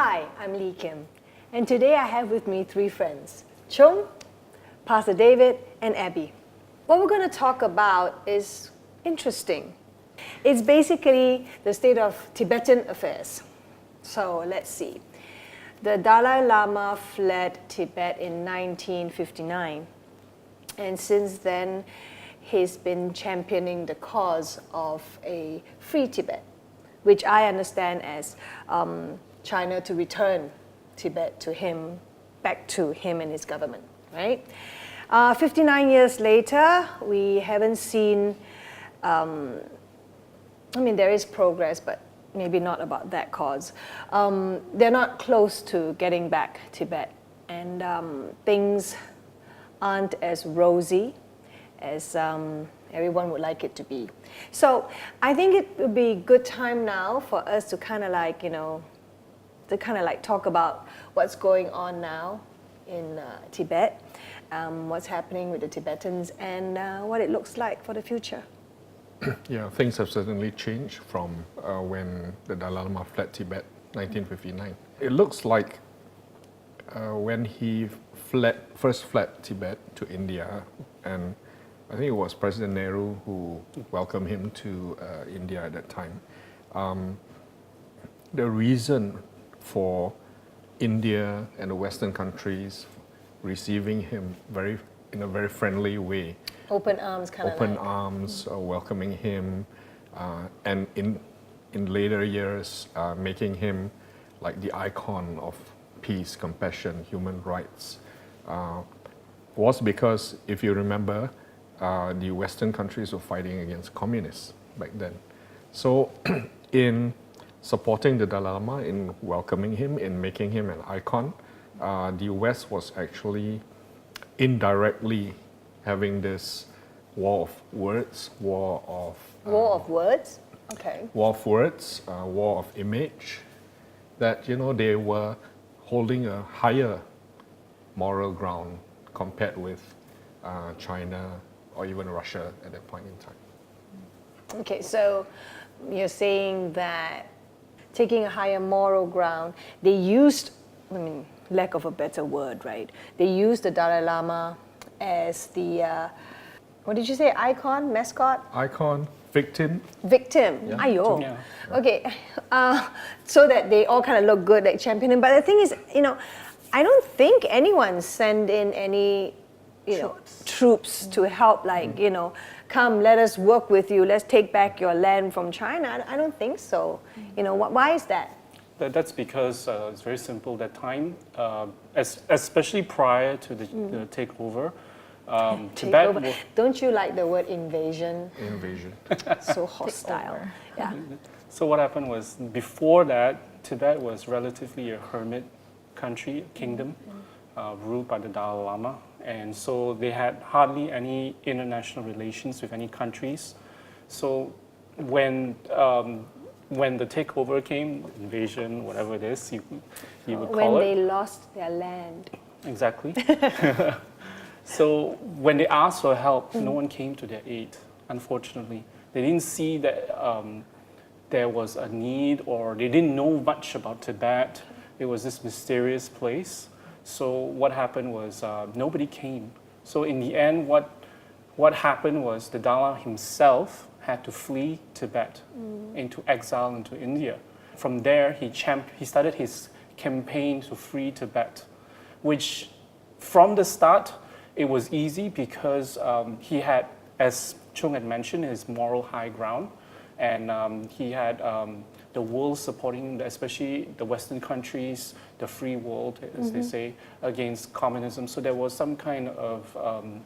Hi, I'm Lee Kim, and today I have with me three friends, Chung, Pastor David, and Abby. What we're going to talk about is interesting. It's basically the state of Tibetan affairs. So let's see. The Dalai Lama fled Tibet in 1959, and since then he's been championing the cause of a free Tibet, which I understand as China to return Tibet to him, back to him and his government, right? 59 years later, we haven't seen, there is progress, but maybe not about that cause. They're not close to getting back Tibet, and things aren't as rosy as everyone would like it to be. So I think it would be a good time now for us to kind of talk about what's going on now in Tibet, what's happening with the Tibetans, and what it looks like for the future. Yeah, things have certainly changed from when the Dalai Lama fled Tibet, 1959. It looks like when he first fled Tibet to India, and I think it was President Nehru who welcomed him to India at that time. The reason for India and the Western countries receiving him in a very friendly way, Open arms, welcoming him, and in later years making him like the icon of peace, compassion, human rights, was because, if you remember, the Western countries were fighting against communists back then. So in supporting the Dalai Lama, in welcoming him, in making him an icon, the West was actually indirectly having this war of words, war of words? Okay. War of words, war of image, that they were holding a higher moral ground compared with China or even Russia at that point in time. Okay, so you're saying that taking a higher moral ground, they used, lack of a better word, right? They used the Dalai Lama as the, what did you say, icon, mascot? Icon, victim. Victim, yeah. Ayo. Yeah. Okay, so that they all kind of look good, like championing. But the thing is, I don't think anyone sent in any troops to help, come, let us work with you, let's take back your land from China. I don't think so. Why is that? That's because it's very simple. That time, especially prior to the takeover, Tibet. Don't you like the word invasion? Invasion. So hostile. Yeah. So what happened was, before that, Tibet was relatively a hermit country, kingdom, ruled by the Dalai Lama. And so they had hardly any international relations with any countries. So when the takeover came, invasion, whatever it is, you would call it. When they lost their land. Exactly. So when they asked for help, no one came to their aid, unfortunately. They didn't see that there was a need, or they didn't know much about Tibet. It was this mysterious place. So what happened was nobody came. So in the end, what happened was the Dalai himself had to flee Tibet into exile into India. From there, he started his campaign to free Tibet, which from the start, it was easy because he had, as Chung had mentioned, his moral high ground, and he had the world supporting him, especially the Western countries, the free world, as they say, against communism. So there was some kind of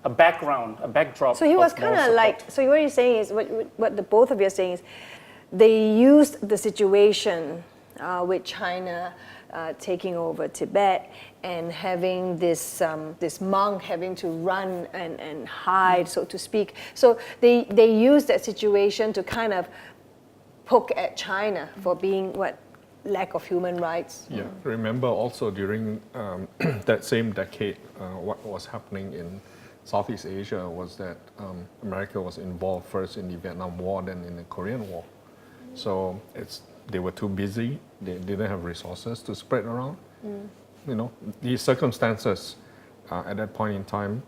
a backdrop. So he was kind of like, so what you're saying is, what the both of you are saying is, they used the situation with China taking over Tibet and having this monk having to run and hide, so to speak. So they used that situation to kind of poke at China for being lack of human rights. Yeah, remember also during that same decade, what was happening in Southeast Asia was that America was involved first in the Vietnam War, then in the Korean War. So it's they were too busy. They didn't have resources to spread around. You know, the circumstances at that point in time,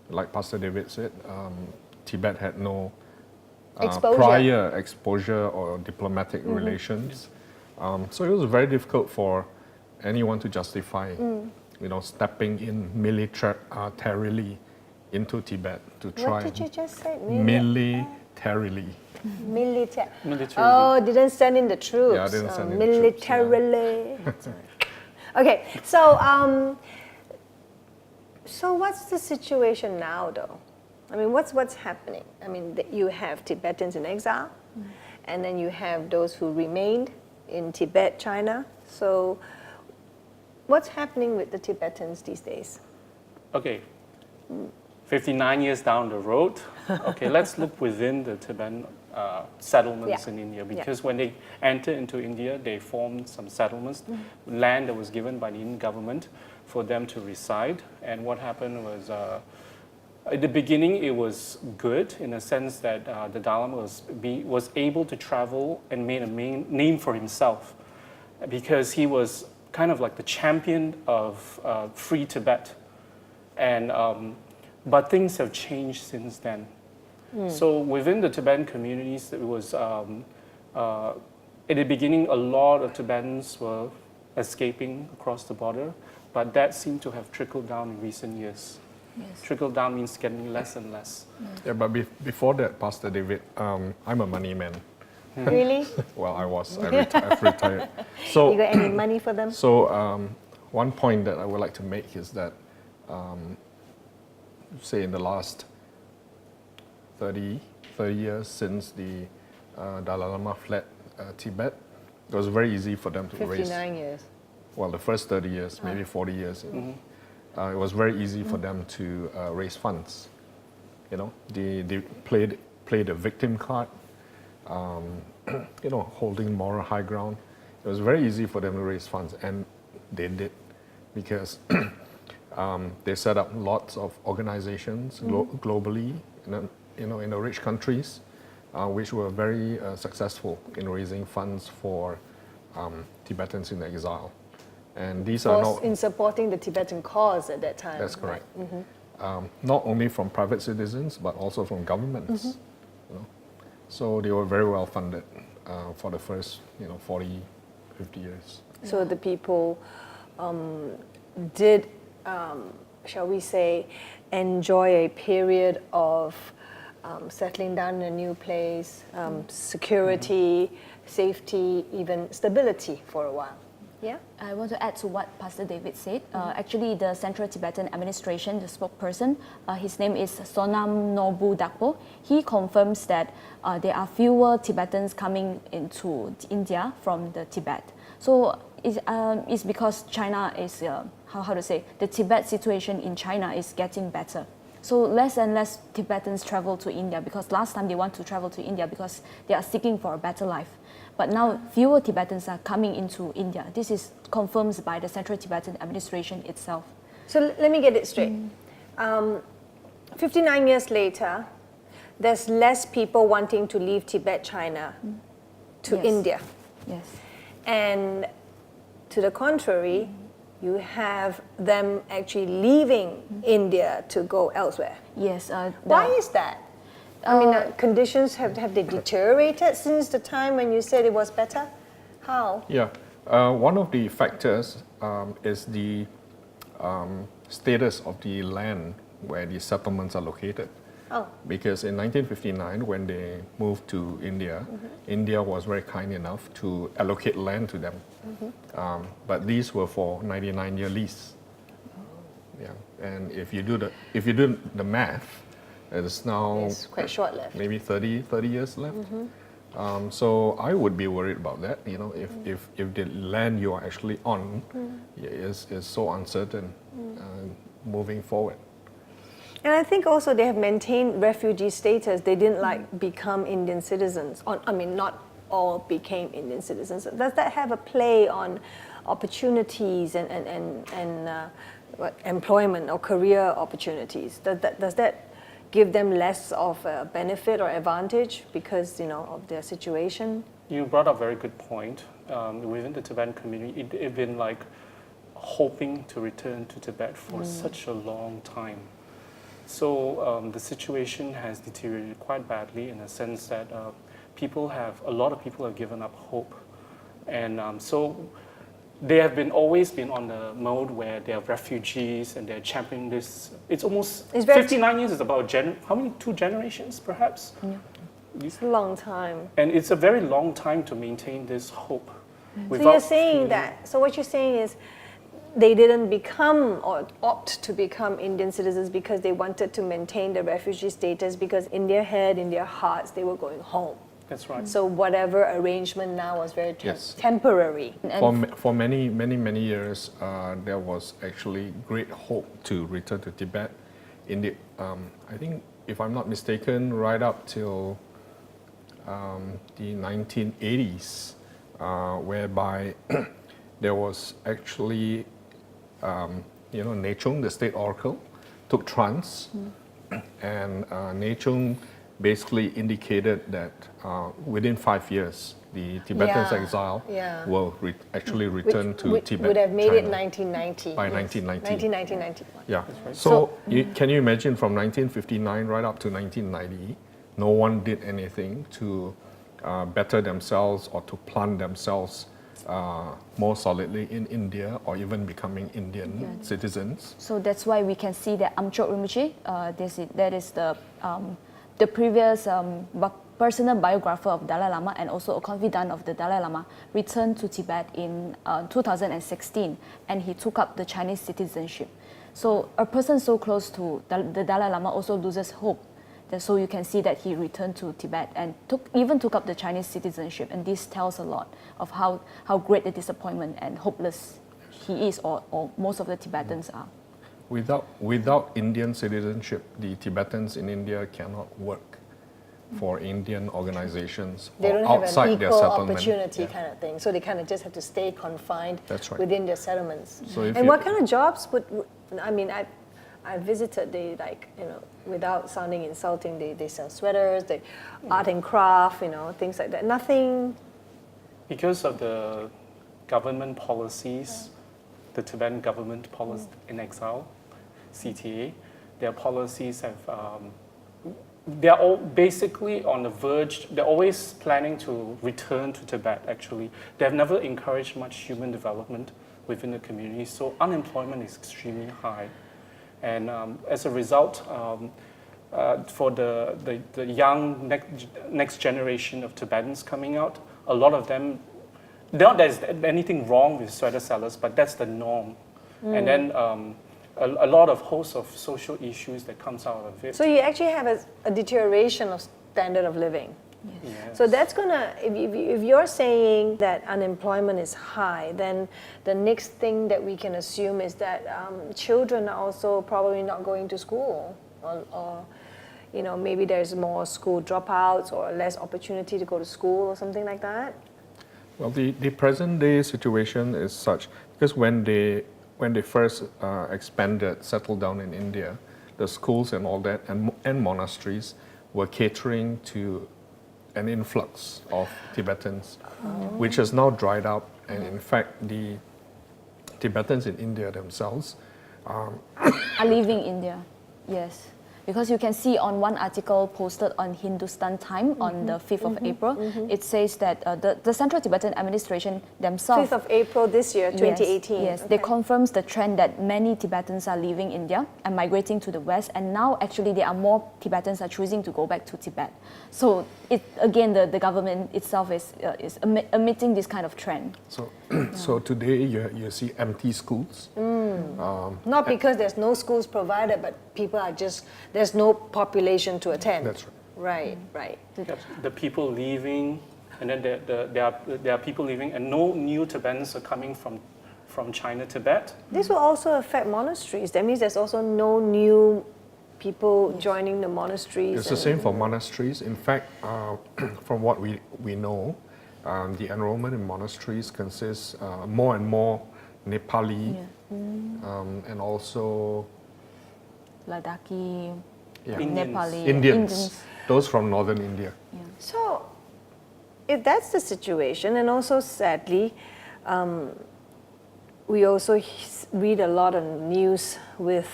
like Pastor David said, Tibet had no prior exposure or diplomatic relations. So it was very difficult for anyone to justify, you know, stepping in militarily into Tibet to try. What did you just say? Militarily. Militarily. Oh, didn't send in the troops. Yeah, didn't send in the troops, militarily. Okay, so so what's the situation now, though? I mean, what's happening? I mean, you have Tibetans in exile, and then you have those who remained in Tibet, China. So, what's happening with the Tibetans these days? Okay, 59 years down the road, okay, let's look within the Tibetan settlements in India, because when they entered into India, they formed some settlements, land that was given by the Indian government for them to reside. And what happened was, at the beginning, it was good in a sense that the Dalai Lama was able to travel and made a name for himself, because he was kind of like the champion of free Tibet. And but things have changed since then. So within the Tibetan communities, it was at the beginning a lot of Tibetans were escaping across the border, but that seemed to have trickled down in recent years. Yes. Trickle down means getting less and less. Yeah, but before that, Pastor David, I'm a money man. Really? Well, I was. I've retired. So You got any money for them? So one point that I would like to make is that, say in the last 30 years since the Dalai Lama fled Tibet, it was very easy for them to raise. 59 years. Well, the first 30 years, maybe 40 years. It was very easy for them to raise funds. You know, they played a victim card. You know, holding moral high ground. It was very easy for them to raise funds, and they did, because they set up lots of organizations globally, you know, in the rich countries, which were very successful in raising funds for Tibetans in exile. And these are not in supporting the Tibetan cause at that time. That's correct. Not only from private citizens, but also from governments. You know? So they were very well funded for the first, 40, 50 years. So the people did, shall we say, enjoy a period of settling down in a new place, security, safety, even stability for a while. Yeah? I want to add to what Pastor David said. Actually, the Central Tibetan Administration, the spokesperson, his name is Sonam Nobu Dakpo. He confirms that there are fewer Tibetans coming into India from the Tibet. So it's because China is, how to say, the Tibet situation in China is getting better. So less and less Tibetans travel to India, because last time they want to travel to India because they are seeking for a better life. But now fewer Tibetans are coming into India. This is confirmed by the Central Tibetan Administration itself. So let me get it straight. 59 years later, there's less people wanting to leave Tibet, China to Yes. India. Yes. And to the contrary, you have them actually leaving India to go elsewhere. Yes. Why is that? I mean, conditions, have they deteriorated since the time when you said it was better? How? Yeah, one of the factors is the status of the land where the settlements are located. Oh. Because in 1959, when they moved to India, India was very kind enough to allocate land to them. But these were for 99-year lease. Yeah, and if you do the math, it's now It's quite short left. maybe 30 years left. So I would be worried about that. If the land you are actually on is so uncertain moving forward. And I think also they have maintained refugee status. They didn't become Indian citizens. I mean, not all became Indian citizens. Does that have a play on opportunities and employment or career opportunities? Does that give them less of a benefit or advantage because of their situation? You brought up a very good point. within the Tibetan community, they've been like hoping to return to Tibet for such a long time. So the situation has deteriorated quite badly in the sense that a lot of people have given up hope. And so they have always been on the mode where they are refugees and they're championing this. It's almost, It's very 59 years is about, how many, 2 generations perhaps? Yeah. It's a long time. And it's a very long time to maintain this hope. So you're saying that, so what you're saying is they didn't become or opt to become Indian citizens because they wanted to maintain the refugee status, because in their head, in their hearts, they were going home. That's right. So whatever arrangement now was very Yes. temporary. For many years, there was actually great hope to return to Tibet. In the, I think, if I'm not mistaken, right up till the 1980s, whereby there was actually, Nechung, the state oracle, took trance, and Nechung basically indicated that within 5 years, the Tibetans exile will actually return to Tibet. Would have made it China, 1990. by yes. 1990. 1991. Yeah. right. So can you imagine from 1959 right up to 1990, no one did anything to better themselves or to plant themselves more solidly in India or even becoming Indian citizens. So that's why we can see that Amchok Rinpoche, that is the previous personal biographer of Dalai Lama and also a confidant of the Dalai Lama, returned to Tibet in 2016, and he took up the Chinese citizenship. So a person so close to the Dalai Lama also loses hope. So you can see that he returned to Tibet and even took up the Chinese citizenship, and this tells a lot of how great the disappointment and hopeless he is, or most of the Tibetans are. Without Indian citizenship, the Tibetans in India cannot work for Indian organizations They or don't have outside an their equal settlement. opportunity kind of thing. So they kind of just have to stay confined That's right. within their settlements. So if And you- what kind of jobs I visited, they without sounding insulting, they sell sweaters, they art and craft, things like that. Nothing. Because of the government policies, the Tibetan government policy in exile, CTA, their policies have, they're all basically on the verge, they're always planning to return to Tibet actually. They've never encouraged much human development within the community, so unemployment is extremely high. And as a result, for the young next generation of Tibetans coming out, a lot of them, not that there's anything wrong with sweater sellers, but that's the norm. And then a lot of hosts of social issues that comes out of it. So you actually have a deterioration of standard of living. Yes. So that's gonna, if you're saying that unemployment is high, then the next thing that we can assume is that children are also probably not going to school, or maybe there's more school dropouts or less opportunity to go to school or something like that. Well, the present day situation is such, because when they first expanded, settled down in India, the schools and all that and monasteries were catering to an influx of Tibetans, which has now dried up. And in fact, the Tibetans in India themselves Are leaving India, yes. Because you can see on one article posted on Hindustan Time on the 5th of April, it says that the Central Tibetan Administration themselves... 5th of April this year, 2018. Yes, Okay. they confirms the trend that many Tibetans are leaving India and migrating to the West, and now actually there are more Tibetans are choosing to go back to Tibet. So the government itself is emitting this kind of trend. so today you see empty schools. Not because there's no schools provided, but people are there's no population to attend. That's right. Right. The people leaving, and then there are people leaving, and no new Tibetans are coming from China, Tibet. This will also affect monasteries. That means there's also no new people joining the monasteries. It's the same for monasteries. In fact, from what we know, the enrollment in monasteries consists more and more Nepali, and also Ladakhi, Indians. Nepali, Indians, those from northern India. So, if that's the situation, and also sadly, we also read a lot of news with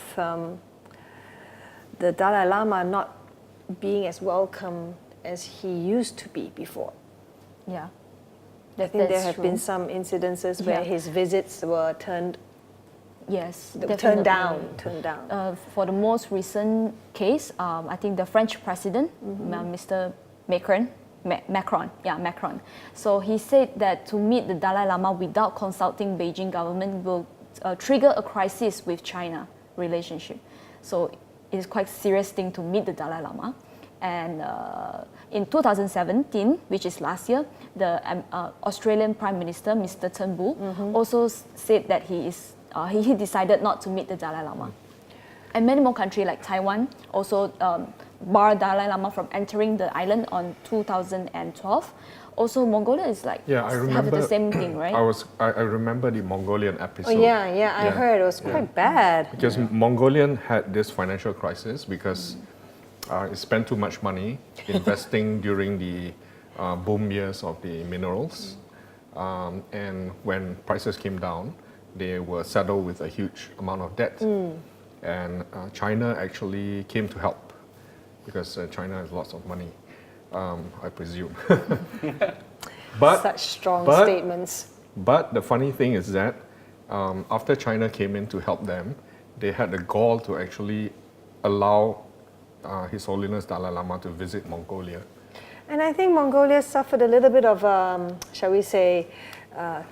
the Dalai Lama not being as welcome as he used to be before. Yeah. I think there That's have true. been some incidences where Yeah. his visits were turned Definitely. down. For the most recent case, I think the French president, Mr. Macron. So he said that to meet the Dalai Lama without consulting Beijing government will trigger a crisis with China relationship. So it is quite serious thing to meet the Dalai Lama. And in 2017, which is last year, the Australian Prime Minister, Mr. Tsem also said that he decided not to meet the Dalai Lama. And many more countries like Taiwan also barred Dalai Lama from entering the island on 2012. Also, Mongolia is like I remember have the same thing, right? I remember the Mongolian episode. Oh yeah, I heard it was quite bad. Because Mongolian had this financial crisis because it spent too much money investing during the boom years of the minerals. And when prices came down, they were saddled with a huge amount of debt. And China actually came to help because China has lots of money, I presume. Such strong statements. But the funny thing is that after China came in to help them, they had the gall to actually allow His Holiness Dalai Lama to visit Mongolia. And I think Mongolia suffered a little bit of, shall we say,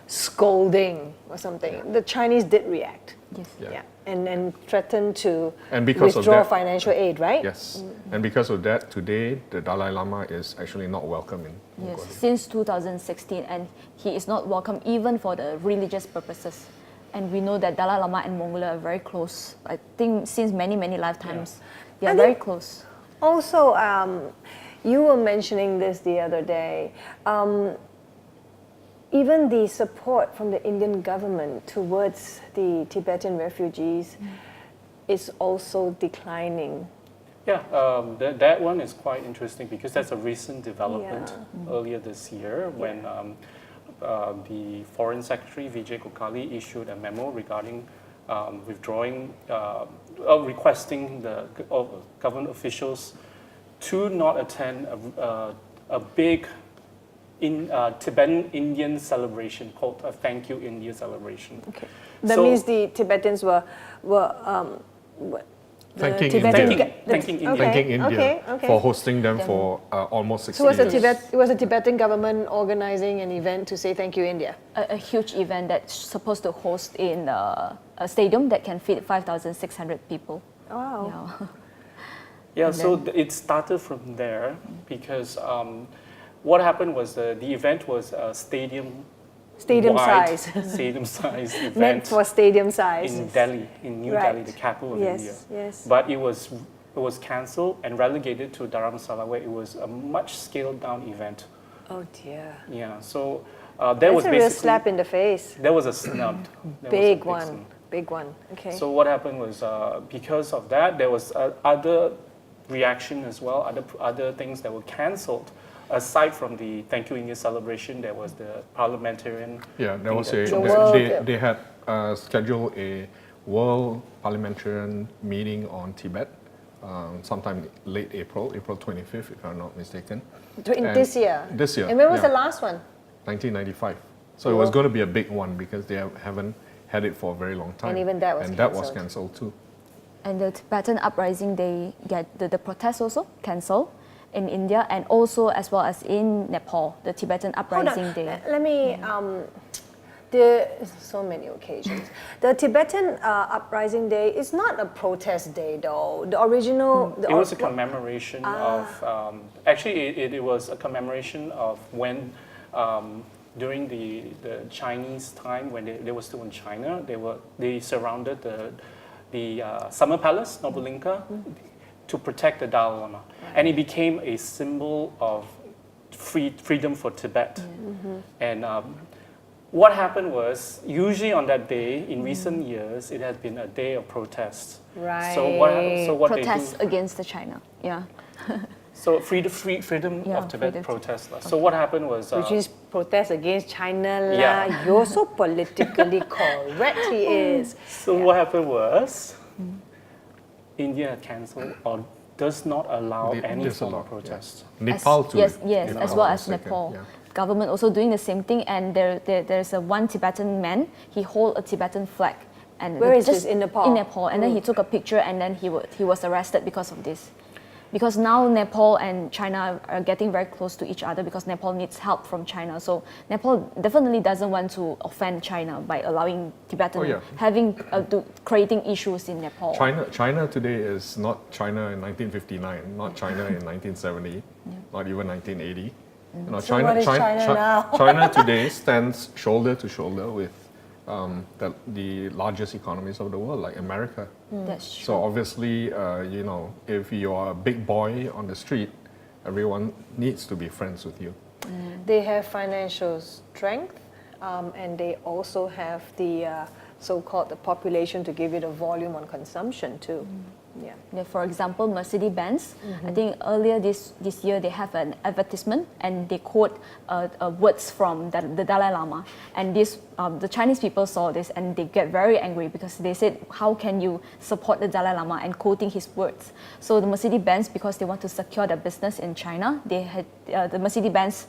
scolding or something. The Chinese did react. Yes. Yeah. And threatened to And because of withdraw that- financial aid, right? Yes, and because of that, today the Dalai Lama is actually not welcome in Yes, Mongolia. since 2016, and he is not welcome even for the religious purposes. And we know that Dalai Lama and Mongolia are very close. I think since many lifetimes, they are I very think- close. Also, you were mentioning this the other day. Even the support from the Indian government towards the Tibetan refugees is also declining. Yeah, that one is quite interesting because that's a recent development earlier this year when the Foreign Secretary Vijay Kokali issued a memo regarding withdrawing, requesting the government officials to not attend a big Tibetan Indian celebration called a Thank You India celebration. Okay. That So- means the Tibetans were Thanking Tibetan India. Thanking India. Thanking India okay. for hosting them for almost 60 So was years. it was the Tibetan government organizing an event to say thank you, India? A huge event that's supposed to host in a stadium that can fit 5,600 people. Wow. Yeah. Yeah, so it started from there because what happened was the event was a stadium Stadium-size. stadium-size event Meant for stadium size. in Delhi, in New Delhi, the capital of India. Yes. But it was cancelled and relegated to Dharamsala, where it was a much scaled down event. Oh dear. Yeah, so that That's was a basically real slap in the face. There was a snub. There was a Big big one. snub. Big one. Okay. So what happened was because of that, there was other reaction as well, other things that were cancelled. Aside from the Thank You India celebration, there was the parliamentarian. Yeah, there thing was that a. Trump- They had scheduled a world parliamentarian meeting on Tibet, sometime late April 25th, if I'm not mistaken. And This year. This year. And when was yeah, the last one? 1995. So it was going to be a big one because they haven't had it for a very long time. And even that was And that was cancelled. cancelled too. And the Tibetan uprising, they get the protests also cancelled in India and also as well as in Nepal, the Tibetan Hold uprising on. day. Let me. There so many occasions. The Tibetan uprising day is not a protest day, though. The original. It was a commemoration of. Actually, it was a commemoration of when, during the Chinese time when they were still in China, they surrounded the Summer Palace, Nobulinka, to protect the Dalai Lama, and it became a symbol of freedom for Tibet. And what happened was, usually on that day, in recent years, it has been a day of protest. Right. So what they do? Protests against the China. Yeah. So freedom Yeah, of Tibet freedom. protest. So what happened was Which is protest against China lah. Yeah. You're so politically correct he is. so what happened was India cancelled or does not allow any form of protest. Nepal too. Yes, Nepal as well was as second, Nepal. yeah. Government also doing the same thing, and there's one Tibetan man. He hold a Tibetan flag, and Where is just this? In Nepal? In Nepal, and then he took a picture, and then he was arrested because of this. Because now Nepal and China are getting very close to each other because Nepal needs help from China. So Nepal definitely doesn't want to offend China by allowing Tibetan creating issues in Nepal. China today is not China in 1959, not China in 1970, not even 1980. You know, So what is China now? China today stands shoulder to shoulder with the largest economies of the world, like America. That's true. So obviously, you know, if you are a big boy on the street, everyone needs to be friends with you. They have financial strength, and they also have the so-called the population to give it a volume on consumption too. Yeah. For example, Mercedes-Benz, I think earlier this year they have an advertisement and they quote words from the Dalai Lama. And the Chinese people saw this and they get very angry because they said, how can you support the Dalai Lama and quoting his words? So the Mercedes-Benz, because they want to secure their business in China, they had the Mercedes-Benz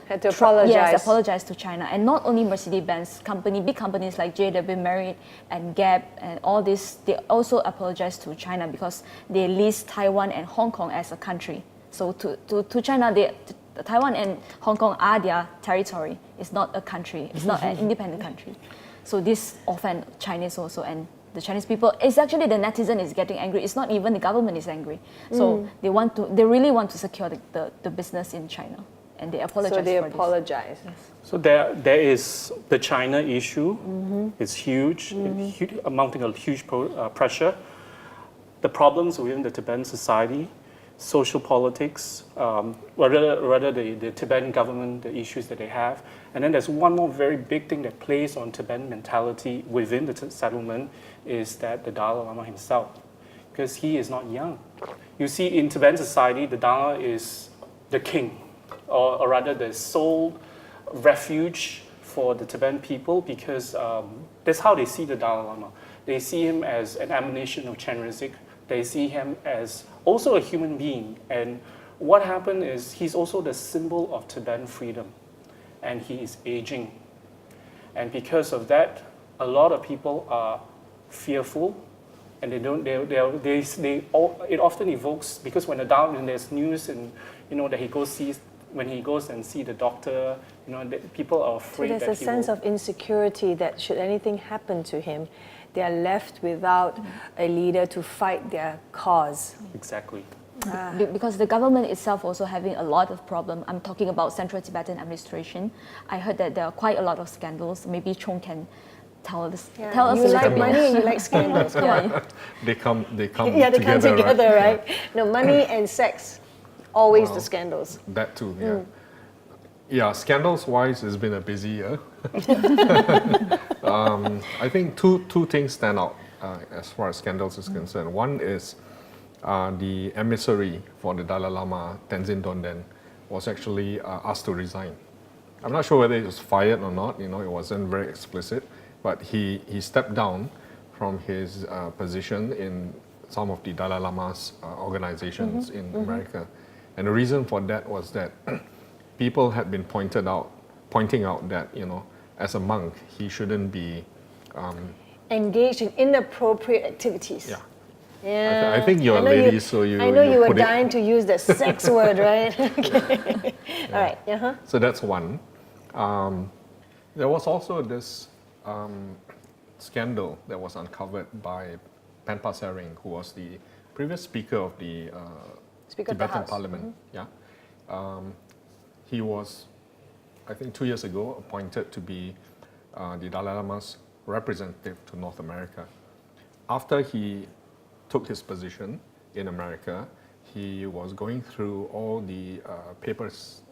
Had to apologize. Yes, apologize to China. And not only Mercedes-Benz big companies like JW, Marriott and Gap and all this, they also apologize to China because they list Taiwan and Hong Kong as a country. So to China, Taiwan and Hong Kong are their territory. It's not a country. It's not an independent country. So this offend Chinese also, and the Chinese people. It's actually the netizen is getting angry. It's not even the government is angry. So they really want to secure the business in China, and they apologize. So they for apologize. This. Yes. So there is the China issue. It's huge, amounting a huge pressure. The problems within the Tibetan society, social politics, rather the Tibetan government, the issues that they have. And then there's one more very big thing that plays on Tibetan mentality within the settlement is that the Dalai Lama himself, because he is not young. You see, in Tibetan society, the Dalai is the king, or rather the sole refuge for the Tibetan people, because that's how they see the Dalai Lama. They see him as an emanation of Chenrezig. They see him as also a human being. And what happened is he's also the symbol of Tibetan freedom. And he is aging. And because of that, a lot of people are fearful. And it often evokes, because when there's news and, you know, that when he goes and see the doctor, you know, people are afraid So that there's a sense of insecurity that should anything happen to him, they are left without a leader to fight their cause. Exactly. Because the government itself also having a lot of problem. I'm talking about Central Tibetan administration. I heard that there are quite a lot of scandals. Maybe Chong can tell us. Yeah. Tell us You a little like bit. money and you like scandals. Come on. Yeah. They come Yeah, they together, come together, right? Yeah. No, money and sex, always Wow. the scandals. That too, yeah. Yeah, scandals-wise, it's been a busy year. I think two things stand out as far as scandals is concerned. One is the emissary for the Dalai Lama, Tenzin Donden, was actually asked to resign. I'm not sure whether he was fired or not. You know, it wasn't very explicit, but he stepped down from his position in some of the Dalai Lama's organizations in America. And the reason for that was that people had been pointing out that, you know, as a monk, he shouldn't be Engaged in inappropriate activities. Yeah. Yeah. I think you're a I know lady, so you. I know you were put it- dying to use the sex word, right? Okay. All right. Uh-huh. So that's one. There was also this scandal that was uncovered by Penpa Sering, who was the previous speaker of the Speaker of the Tibetan House. Parliament. Yeah. He was, I think 2 years ago, appointed to be the Dalai Lama's representative to North America. After he took his position in America, he was going through all the papers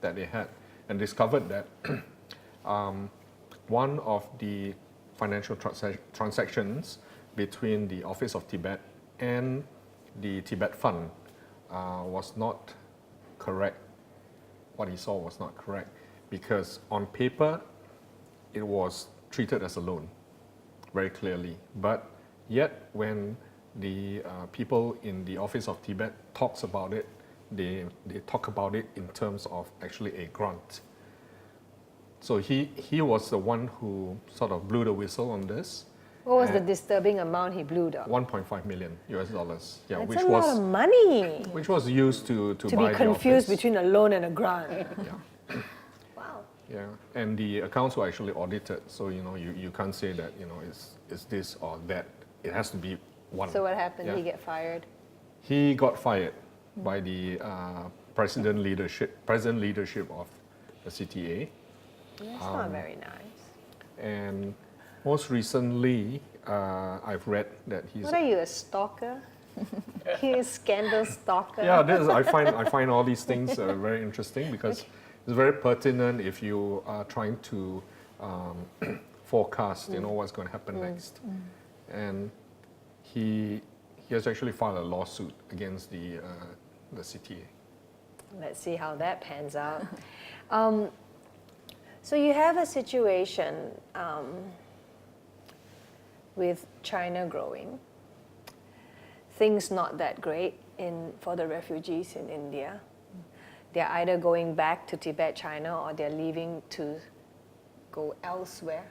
that they had and discovered that one of the financial transactions between the Office of Tibet and the Tibet Fund was not correct. What he saw was not correct because on paper it was treated as a loan very clearly. But yet when the people in the Office of Tibet talks about it, they talk about it in terms of actually a grant. So he was the one who sort of blew the whistle on this. What was the disturbing amount he blew up? 1.5 million US dollars. Yeah, That's which a was lot of money which was used to to buy be the confused office. between a loan and a grant. Yeah, Wow. yeah, and the accounts were actually audited, so you can't say that it's this or that. It has to be one. So what happened? Yeah. He get fired? He got fired by the present leadership of the CTA, That's not very nice. and most recently I've read that he's. What are you, a stalker? He is scandal stalker. Yeah, I find all these things very interesting because it's very pertinent if you are trying to forecast, what's going to happen next. And he has actually filed a lawsuit against the CTA. Let's see how that pans out. So you have a situation with China growing, things not that great for the refugees in India. They're either going back to Tibet, China, or they're leaving to go elsewhere,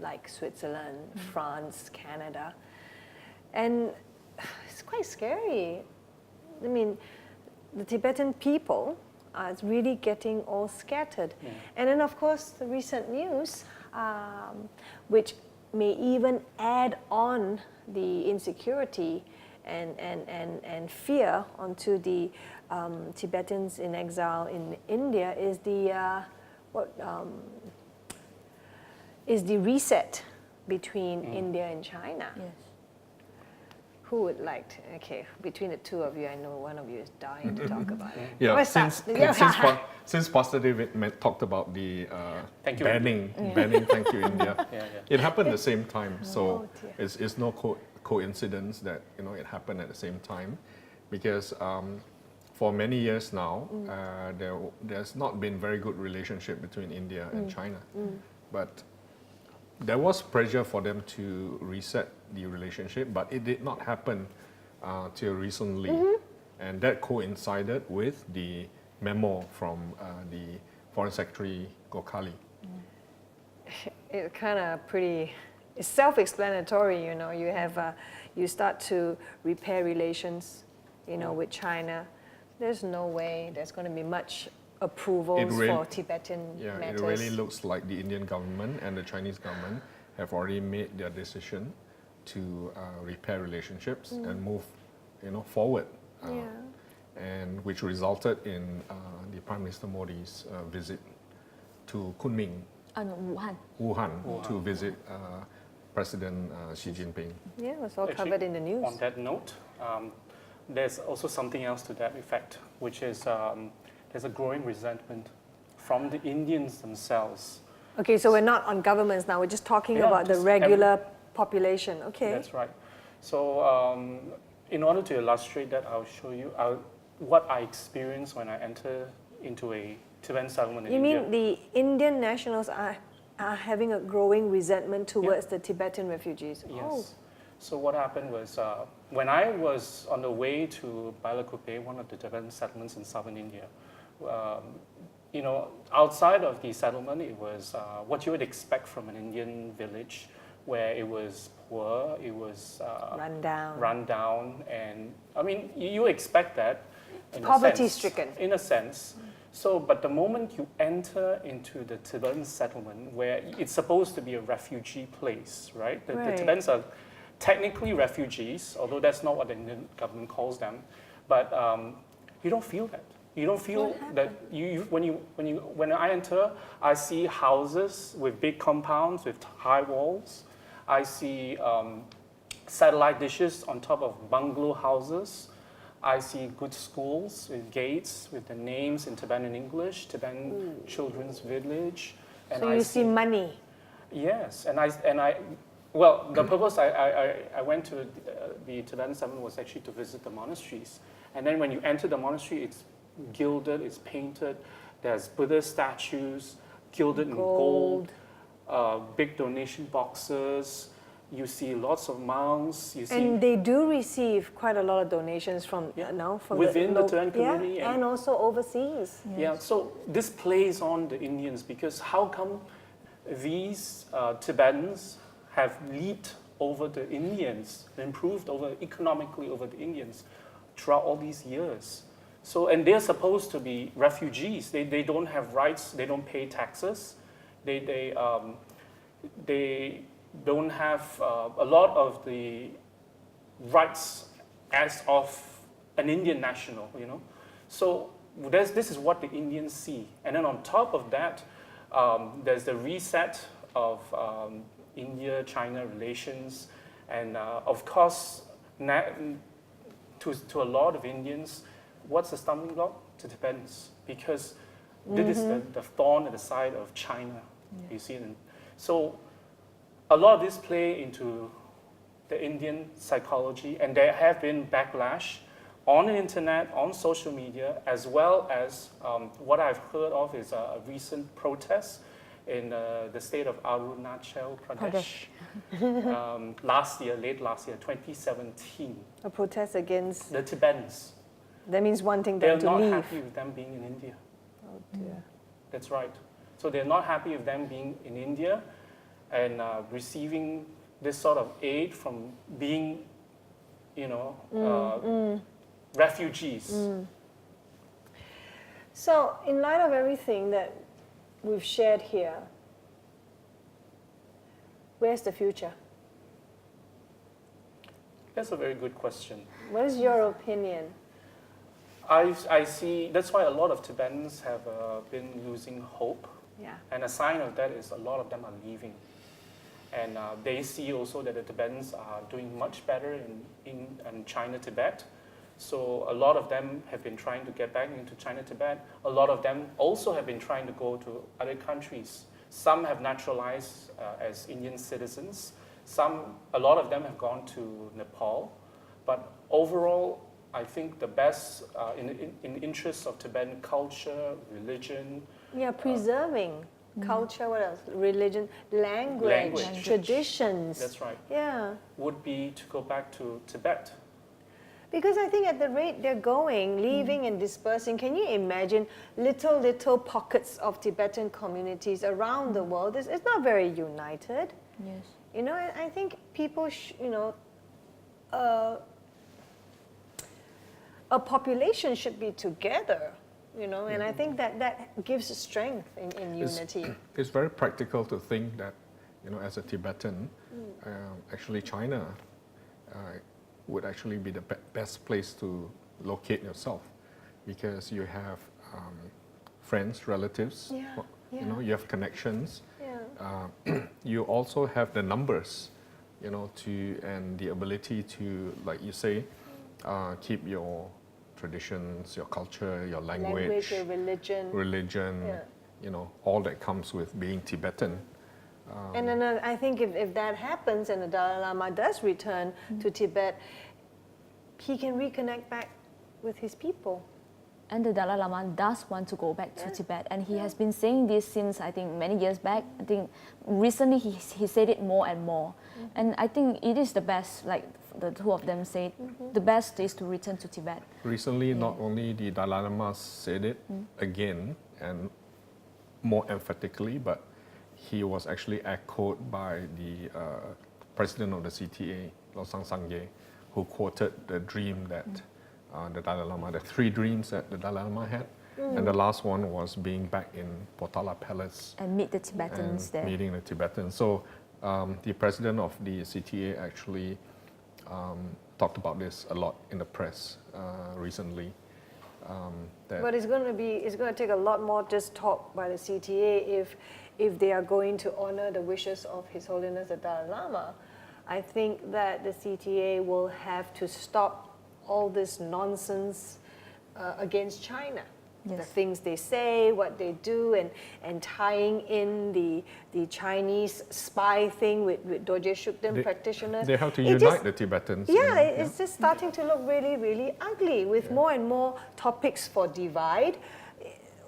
like Switzerland, France, Canada. And it's quite scary. I mean, the Tibetan people are really getting all scattered. Yeah. And then, of course, the recent news, which may even add on the insecurity and fear onto the Tibetans in exile in India, is the reset between India and China. Yes. Who would like to? Okay, between the two of you, I know one of you is dying to talk about it. Yeah, What's since, that? since Pastor David talked about the Thank you, banning, thank you, India. Yeah. It happened at the same time, so Oh, dear. it's no coincidence that it happened at the same time, because for many years now there's not been very good relationship between India and China, but there was pressure for them to reset the relationship, but it did not happen till recently, and that coincided with the memo from the Foreign Secretary Gokhale. It's kind of pretty. It's self-explanatory, You have you start to repair relations, with China. There's no way there's going to be much approvals for Tibetan matters. It really looks like the Indian government and the Chinese government have already made their decision to repair relationships and move, forward, and which resulted in the Prime Minister Modi's visit to Kunming, Wuhan. Wuhan, to visit President Xi Jinping. Yeah, it was all Actually, covered in the news. On that note, there's also something else to that effect, which is there's a growing resentment from the Indians themselves. Okay, so we're not on governments now. We're just talking Yeah, about the just regular population. Okay. That's right. So in order to illustrate that, I'll show you what I experienced when I enter into a Tibetan settlement in You India. mean the Indian nationals are having a growing resentment towards the Tibetan refugees? Yes. Oh. So what happened was when I was on the way to Balakupe, one of the Tibetan settlements in southern India, outside of the settlement, it was what you would expect from an Indian village, where it was poor, it was run down, and I mean, you expect that. Poverty-stricken. In a sense. So, but the moment you enter into the Tibetan settlement, where it's supposed to be a refugee place, right? The Tibetans are technically refugees, although that's not what the Indian government calls them. But you don't feel that. You don't feel that when I enter, I see houses with big compounds with high walls. I see satellite dishes on top of bungalow houses. I see good schools with gates with the names in Tibetan and English, Tibetan Children's Village. And So you see money. Yes, well, the purpose I went to the Tibetan settlement was actually to visit the monasteries. And then when you enter the monastery, it's gilded, it's painted. There's Buddha statues, gilded in gold, big donation boxes. You see lots of monks. You see, And they do receive quite a lot of donations from from within the lo- Tibetan community and also overseas. Yeah, so this plays on the Indians because how come these Tibetans have leaped over the Indians, improved over economically over the Indians throughout all these years? So, and they're supposed to be refugees. They don't have rights. They don't pay taxes. They don't have a lot of the rights as of an Indian national, you know. So this is what the Indians see. And then on top of that, there's the reset of India-China relations. And of course, to a lot of Indians, what's the stumbling block? To Tibetans. Because this is the thorn at the side of China, you see. So a lot of this play into the Indian psychology, and there have been backlash on the internet, on social media, as well as what I've heard of is a recent protest in the state of Arunachal Pradesh late last year, 2017. A protest against, The Tibetans, that means wanting they're them to not leave. happy with them being in India. Oh dear. That's right. So they're not happy with them being in India and receiving this sort of aid from being, refugees. So, in light of everything that we've shared here, where's the future? That's a very good question. What is your opinion? I see, that's why a lot of Tibetans have been losing hope. Yeah. And a sign of that is a lot of them are leaving. And they see also that the Tibetans are doing much better in China, Tibet. So a lot of them have been trying to get back into China, Tibet. A lot of them also have been trying to go to other countries. Some have naturalized as Indian citizens. A lot of them have gone to Nepal. But overall, I think the best, in the interests of Tibetan culture, religion. Yeah, preserving culture, what else? Religion, language, traditions. That's right. Yeah. Would be to go back to Tibet. Because I think at the rate they're going, leaving and dispersing, can you imagine little pockets of Tibetan communities around the world? It's not very united. Yes. You know, I think people, a population should be together, and I think that gives strength in unity. It's very practical to think that, as a Tibetan, actually China would actually be the best place to locate yourself, because you have friends, relatives, you have connections. Yeah. You also have the numbers, and the ability to, like you say, keep your traditions, your culture, your language, your religion. all that comes with being Tibetan. And then I think if that happens and the Dalai Lama does return to Tibet, he can reconnect back with his people. And the Dalai Lama does want to go back to Tibet, and he has been saying this since, I think, many years back. I think recently he said it more and more. And I think it is the best, like the two of them said, the best is to return to Tibet. Recently, not only the Dalai Lama said it again and more emphatically, but he was actually echoed by the president of the CTA, Losang Sangye, who quoted the dream that the Dalai Lama, the three dreams that the Dalai Lama had. And the last one was being back in Potala Palace. And meet the Tibetans and there. Meeting the Tibetans. So the president of the CTA actually talked about this a lot in the press recently. But it's going to take a lot more just talk by the CTA if they are going to honor the wishes of His Holiness the Dalai Lama. I think that the CTA will have to stop all this nonsense against China. The Yes. things they say, what they do, and tying in the Chinese spy thing with Dorje Shukden practitioners. They have to It unite just- the Tibetans. Yeah, it's just starting to look really, really ugly with more and more topics for divide.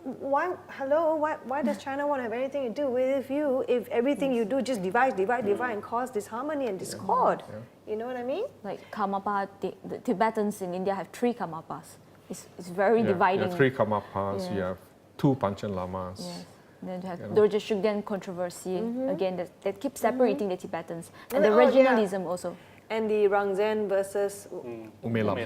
Why does China want to have anything to do with you if everything you do just divide, and cause disharmony and discord? You know what I mean? Like Karmapa, the Tibetans in India have 3 Karmapas. It's very Yeah, dividing. you have 3 Karmapas, you Yeah. have 2 Panchen Lamas. Yes. Then you have You know. Dorje Shukden controversy again that keeps separating the Tibetans and the Oh, yeah. regionalism also. And the Rangzen versus Umelam.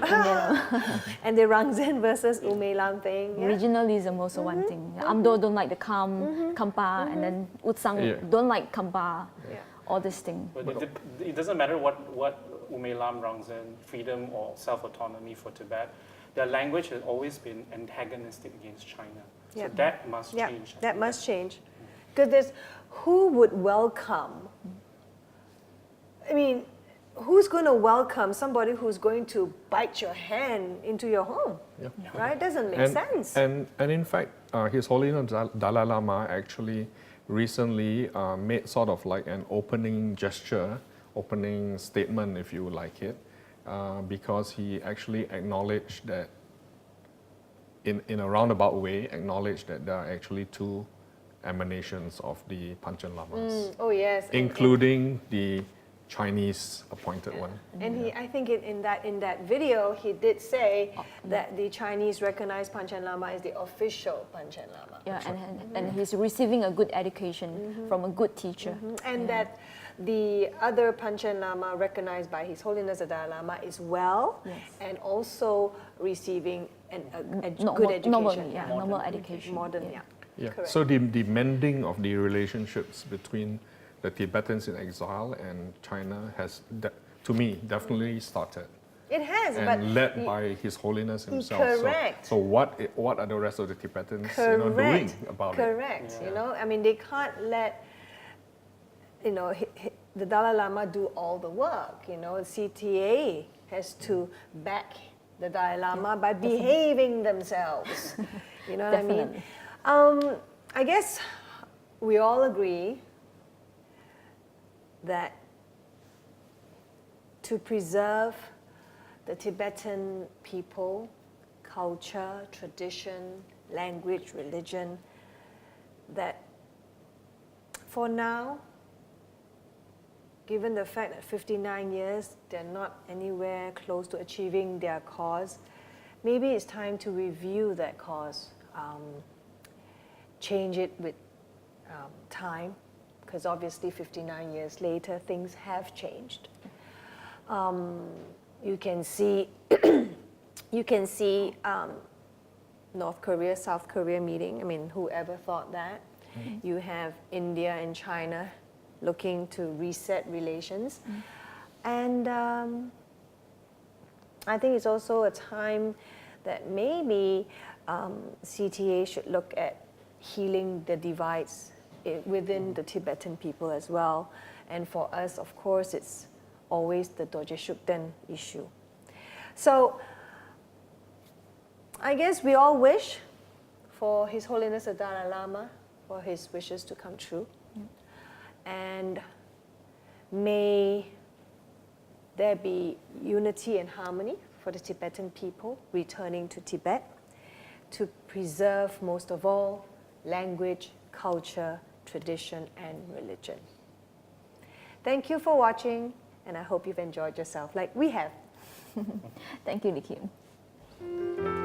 and the Rangzen versus Umelam thing. Yeah? Regionalism also one thing. Amdo don't like the Kampa, and then Utsang Yeah. don't like Kampa. Yeah. All this thing. But it doesn't matter what Umelam, Rangzen, freedom or self-autonomy for Tibet, their language has always been antagonistic against China. So Yeah. that must Yeah, change. that must change. Because who would welcome? I mean, who's going to welcome somebody who's going to bite your hand into your home? Yeah. Right? Doesn't make sense. And in fact, His Holiness Dalai Lama actually recently made sort of like an opening gesture, opening statement, if you like it, because he actually acknowledged that, in a roundabout way, acknowledged that there are actually 2 emanations of the Panchen Lamas, Oh yes. including the Chinese appointed one. And he, I think in that video, he did say that the Chinese recognize Panchen Lama as the official Panchen Lama. Yeah, and he's receiving a good education from a good teacher. And that the other Panchen Lama recognized by His Holiness the Dalai Lama is well, Yes. and also receiving a No- good mo- education. normal education. Modern, yeah. yeah. Yeah. Correct. So the mending of the relationships between the Tibetans in exile and China has, to me, definitely started, It has, and but led by His Holiness himself. Correct. So what are the rest of the Tibetans doing correct, about it? correct. You know, I mean, they can't let the Dalai Lama do all the work. You know, CTA has to back the Dalai Lama by behaving themselves. You know what I mean? Definitely. I guess we all agree that to preserve the Tibetan people, culture, tradition, language, religion, that for now, given the fact that 59 years, they're not anywhere close to achieving their cause, maybe it's time to review that cause, change it with time, because obviously 59 years later, things have changed. You can see, North Korea, South Korea meeting. I mean, whoever thought that? You have India and China looking to reset relations. And I think it's also a time that maybe CTA should look at healing the divides within the Tibetan people as well. And for us, of course, it's always the Dorje Shukden issue. So I guess we all wish for His Holiness the Dalai Lama, for his wishes to come true. And may there be unity and harmony for the Tibetan people returning to Tibet, to preserve, most of all, language, culture, tradition, and religion. Thank you for watching, and I hope you've enjoyed yourself like we have. Thank you, Li Kim.